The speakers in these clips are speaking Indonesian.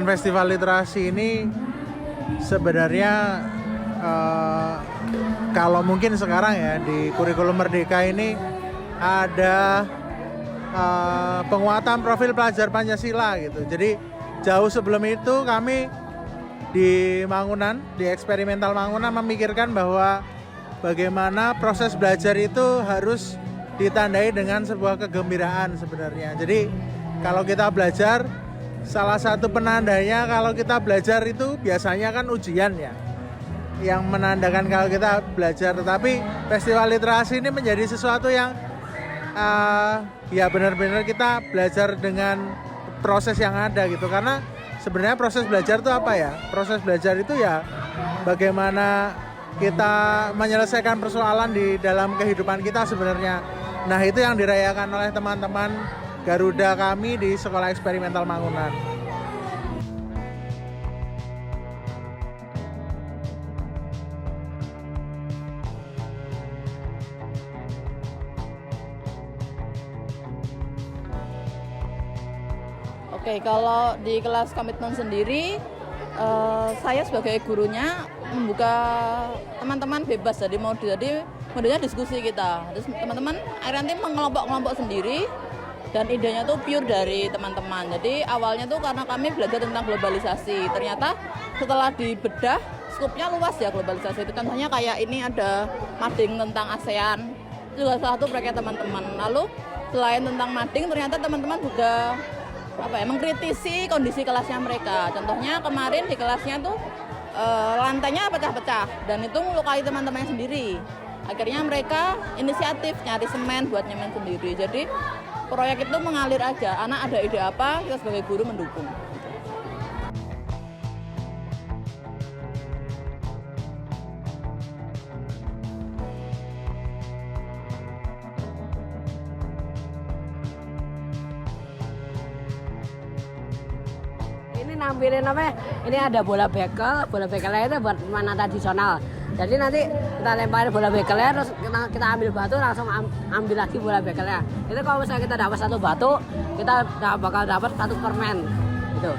dengan festival literasi ini sebenarnya kalau mungkin sekarang ya di kurikulum Merdeka ini ada penguatan profil pelajar Pancasila gitu. Jadi jauh sebelum itu kami di Mangunan, di eksperimental Mangunan memikirkan bahwa bagaimana proses belajar itu harus ditandai dengan sebuah kegembiraan sebenarnya. Jadi kalau kita belajar, salah satu penandanya kalau kita belajar itu biasanya kan ujian ya, yang menandakan kalau kita belajar. Tetapi festival literasi ini menjadi sesuatu yang ya benar-benar kita belajar dengan proses yang ada gitu. Karena sebenarnya proses belajar itu apa ya? Proses belajar itu ya bagaimana kita menyelesaikan persoalan di dalam kehidupan kita sebenarnya. Nah, itu yang dirayakan oleh teman-teman Garuda kami di Sekolah Eksperimental Mangunan. Oke, kalau di kelas komitmen sendiri, saya sebagai gurunya membuka teman-teman bebas, jadi modelnya diskusi kita. Terus teman-teman akhirnya nanti mengelompok-kelompok sendiri dan idenya tuh pure dari teman-teman. Jadi awalnya tuh karena kami belajar tentang globalisasi. Ternyata setelah dibedah, skupnya luas ya globalisasi. Itu contohnya kayak ini ada mading tentang ASEAN, itu juga salah satu proyek teman-teman. Lalu selain tentang mading, ternyata teman-teman juga mengkritisi kondisi kelasnya mereka. Contohnya kemarin di kelasnya tuh lantainya pecah-pecah dan itu melukai teman-temannya sendiri. Akhirnya mereka inisiatif nyari semen buat nyemen sendiri. Jadi proyek itu mengalir aja. Anak ada ide apa, kita sebagai guru mendukung. Ini nampilin ini ada bola bekelnya itu buat mainan tradisional. Jadi nanti kita lemparin bola bekelnya, terus kita ambil batu, langsung ambil lagi bola bekelnya. Itu kalau misalnya kita dapat satu batu, kita bakal dapat satu permen gitu.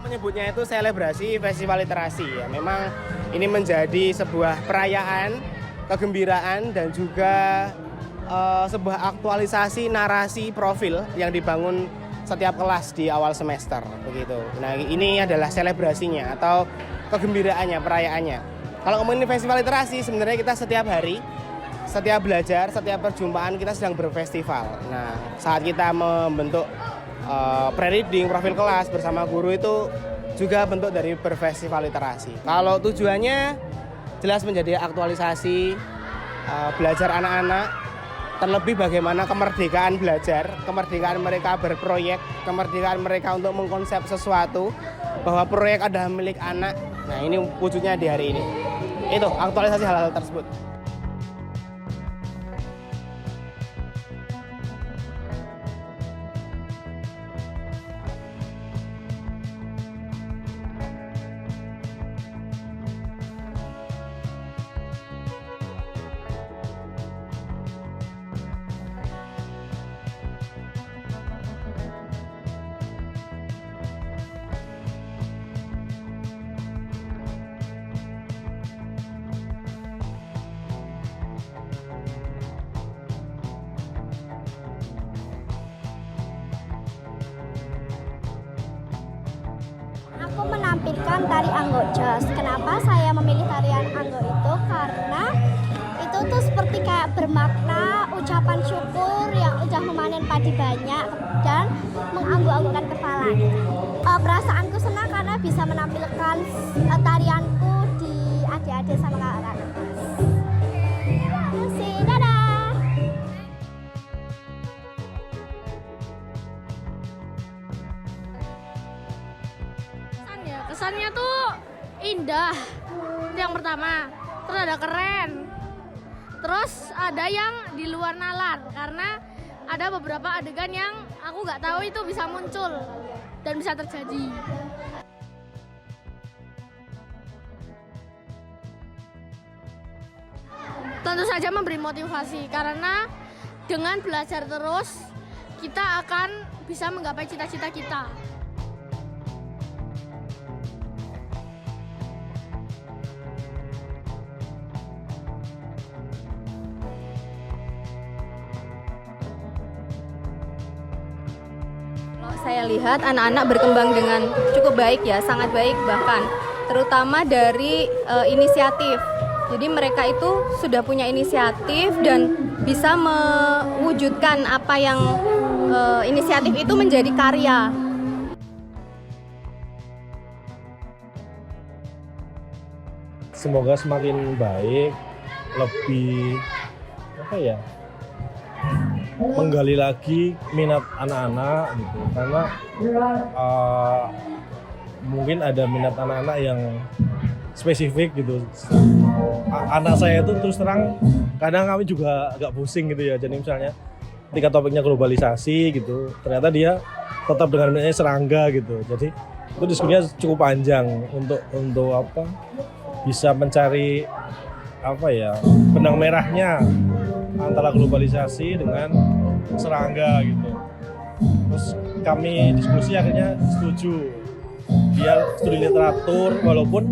Menyebutnya itu selebrasi festival literasi ya. Memang ini menjadi sebuah perayaan, kegembiraan dan juga sebuah aktualisasi narasi profil yang dibangun setiap kelas di awal semester begitu. Nah, ini adalah selebrasinya atau kegembiraannya, perayaannya. Kalau ngomongin festival literasi, sebenarnya kita setiap hari, setiap belajar, setiap perjumpaan kita sedang berfestival. Nah, saat kita membentuk pre-reading, profil kelas bersama guru itu juga bentuk dari berfestival literasi. Kalau tujuannya jelas menjadi aktualisasi belajar anak-anak, terlebih bagaimana kemerdekaan belajar, kemerdekaan mereka berproyek, kemerdekaan mereka untuk mengkonsep sesuatu, bahwa proyek adalah milik anak. Nah, ini wujudnya di hari ini. Itu aktualisasi hal-hal tersebut. Aku menampilkan tari Anggo Jos. Kenapa saya memilih tarian Anggo itu? Karena itu tuh seperti kayak bermakna ucapan syukur yang udah memanen padi banyak dan mengangguk-anggukkan kepala. Perasaanku senang karena bisa menampilkan tarianku di adik-adik sama kakak-kakak. Dadah! Kesannya tuh indah, itu yang pertama. Terus ada keren. Terus ada yang di luar nalar, karena ada beberapa adegan yang aku nggak tahu itu bisa muncul dan bisa terjadi. Tentu saja memberi motivasi, karena dengan belajar terus kita akan bisa menggapai cita-cita kita. Saya lihat anak-anak berkembang dengan cukup baik ya, sangat baik bahkan, terutama dari inisiatif. Jadi mereka itu sudah punya inisiatif dan bisa mewujudkan apa yang inisiatif itu menjadi karya. Semoga semakin baik, lebih menggali lagi minat anak-anak gitu, karena mungkin ada minat anak-anak yang spesifik gitu. Anak saya itu terus terang kadang kami juga agak pusing gitu ya, jadi misalnya ketika topiknya globalisasi gitu, ternyata dia tetap dengan minatnya serangga gitu, jadi itu diskusinya cukup panjang untuk bisa mencari benang merahnya antara globalisasi dengan serangga gitu. Terus kami diskusi akhirnya setuju dia studi literatur, walaupun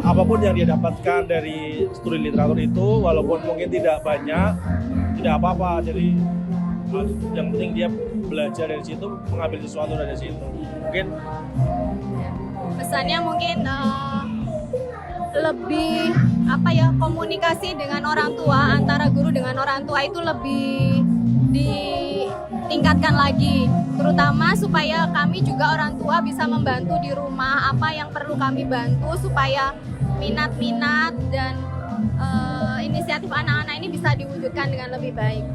apapun yang dia dapatkan dari studi literatur itu, walaupun mungkin tidak banyak, tidak apa-apa. Jadi yang penting dia belajar dari situ, mengambil sesuatu dari situ. Mungkin Pesannya mungkin lebih komunikasi dengan orang tua, antara guru dengan orang tua itu lebih ditingkatkan lagi, terutama supaya kami juga orang tua bisa membantu di rumah apa yang perlu kami bantu supaya minat-minat dan inisiatif anak-anak ini bisa diwujudkan dengan lebih baik.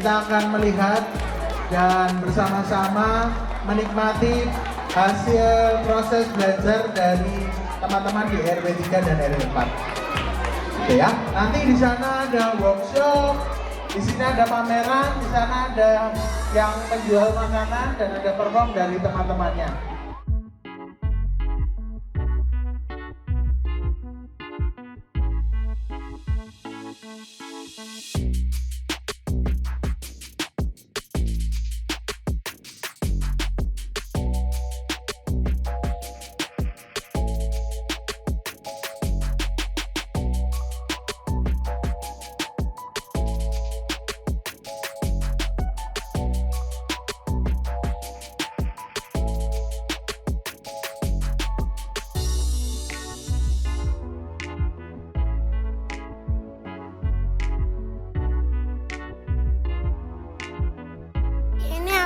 Kita akan melihat dan bersama-sama menikmati hasil proses belajar dari teman-teman di RW 3 dan RW 4. Oke ya, nanti di sana ada workshop, di sini ada pameran, di sana ada yang menjual makanan dan ada perform dari teman-temannya.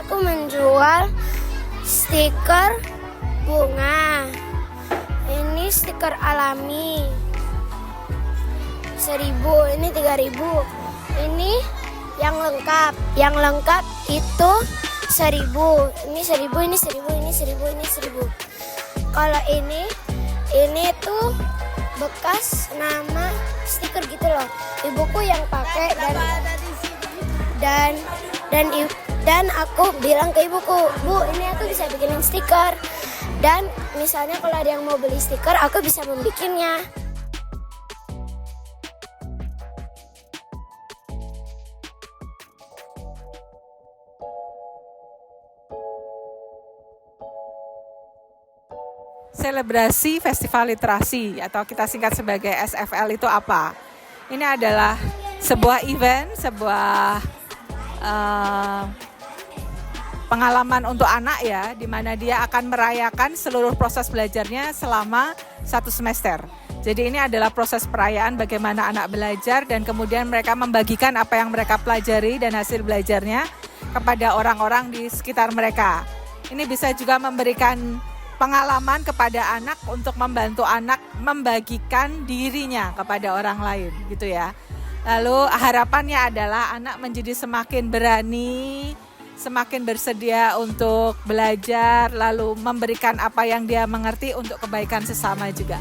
Aku menjual stiker bunga. Ini stiker alami 1.000, ini 3.000. Ini yang lengkap. Yang lengkap itu 1.000. Ini 1.000, ini 1.000, ini 1.000, ini 1.000. Kalau ini tuh bekas nama stiker gitu loh. Ibuku yang pakai dan aku bilang ke ibuku, Bu, ini aku bisa bikinin stiker. Dan misalnya kalau ada yang mau beli stiker, aku bisa membikinnya. Selebrasi Festival Literasi atau kita singkat sebagai SFL itu apa? Ini adalah sebuah event, sebuah pengalaman untuk anak ya, di mana dia akan merayakan seluruh proses belajarnya selama 1 semester. Jadi ini adalah proses perayaan bagaimana anak belajar dan kemudian mereka membagikan apa yang mereka pelajari dan hasil belajarnya kepada orang-orang di sekitar mereka. Ini bisa juga memberikan pengalaman kepada anak untuk membantu anak membagikan dirinya kepada orang lain gitu ya. Lalu harapannya adalah anak menjadi semakin berani, semakin bersedia untuk belajar, lalu memberikan apa yang dia mengerti untuk kebaikan sesama juga.